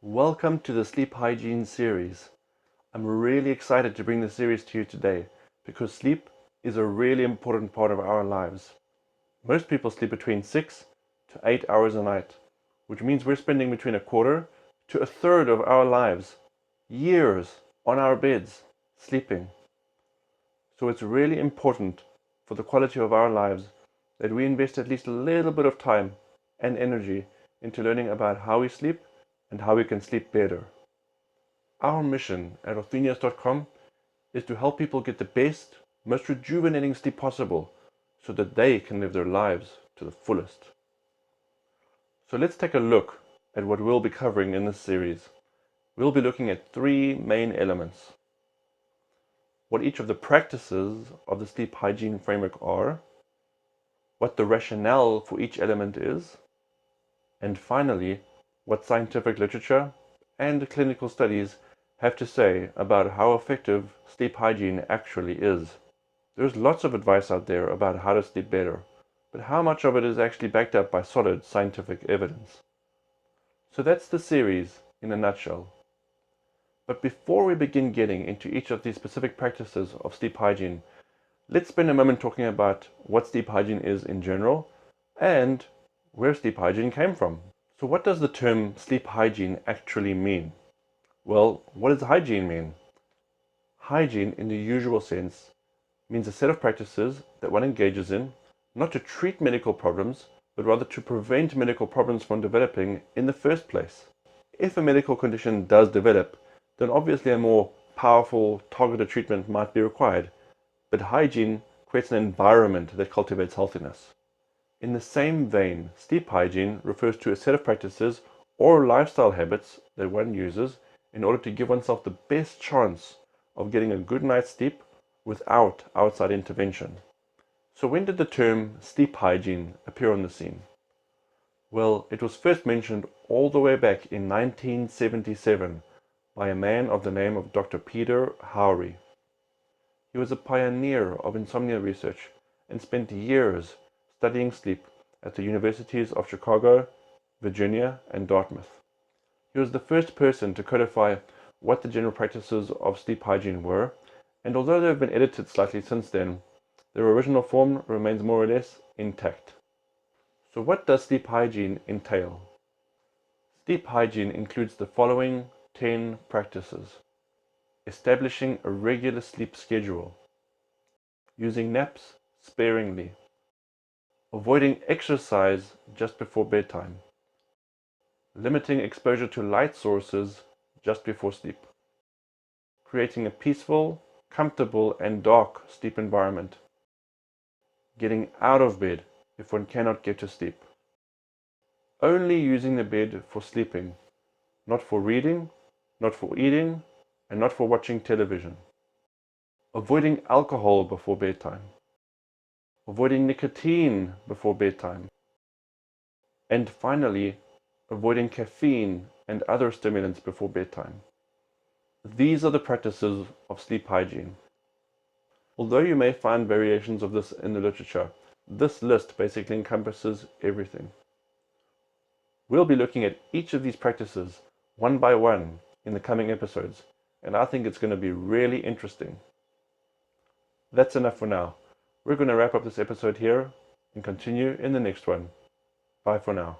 Welcome to the Sleep Hygiene series. I'm really excited to bring this series to you today because sleep is a really important part of our lives. Most people sleep between 6 to 8 hours a night, which means we're spending between a quarter to a third of our lives, years, on our beds, sleeping. So it's really important for the quality of our lives that we invest at least a little bit of time and energy into learning about how we sleep and how we can sleep better. Our mission at orthenius.com is to help people get the best, most rejuvenating sleep possible so that they can live their lives to the fullest. So let's take a look at what we'll be covering in this series. We'll be looking at three main elements: what each of the practices of the sleep hygiene framework are, what the rationale for each element is, and finally, what scientific literature and clinical studies have to say about how effective sleep hygiene actually is. There's lots of advice out there about how to sleep better, but how much of it is actually backed up by solid scientific evidence? So that's the series in a nutshell. But before we begin getting into each of these specific practices of sleep hygiene, let's spend a moment talking about what sleep hygiene is in general and where sleep hygiene came from. So what does the term sleep hygiene actually mean? Well, what does hygiene mean? Hygiene, in the usual sense, means a set of practices that one engages in, not to treat medical problems, but rather to prevent medical problems from developing in the first place. If a medical condition does develop, then obviously a more powerful, targeted treatment might be required, but hygiene creates an environment that cultivates healthiness. In the same vein, sleep hygiene refers to a set of practices or lifestyle habits that one uses in order to give oneself the best chance of getting a good night's sleep without outside intervention. So when did the term sleep hygiene appear on the scene? Well, it was first mentioned all the way back in 1977 by a man of the name of Dr. Peter Howry. He was a pioneer of insomnia research and spent years studying sleep at the universities of Chicago, Virginia, and Dartmouth. He was the first person to codify what the general practices of sleep hygiene were, and although they have been edited slightly since then, their original form remains more or less intact. So what does sleep hygiene entail? Sleep hygiene includes the following 10 practices: establishing a regular sleep schedule, using naps sparingly, avoiding exercise just before bedtime, limiting exposure to light sources just before sleep, creating a peaceful, comfortable, and dark sleep environment, getting out of bed if one cannot get to sleep, only using the bed for sleeping, not for reading, not for eating, and not for watching television, avoiding alcohol before bedtime, avoiding nicotine before bedtime, and finally, avoiding caffeine and other stimulants before bedtime. These are the practices of sleep hygiene. Although you may find variations of this in the literature, this list basically encompasses everything. We'll be looking at each of these practices one by one in the coming episodes, and I think it's going to be really interesting. That's enough for now. We're going to wrap up this episode here and continue in the next one. Bye for now.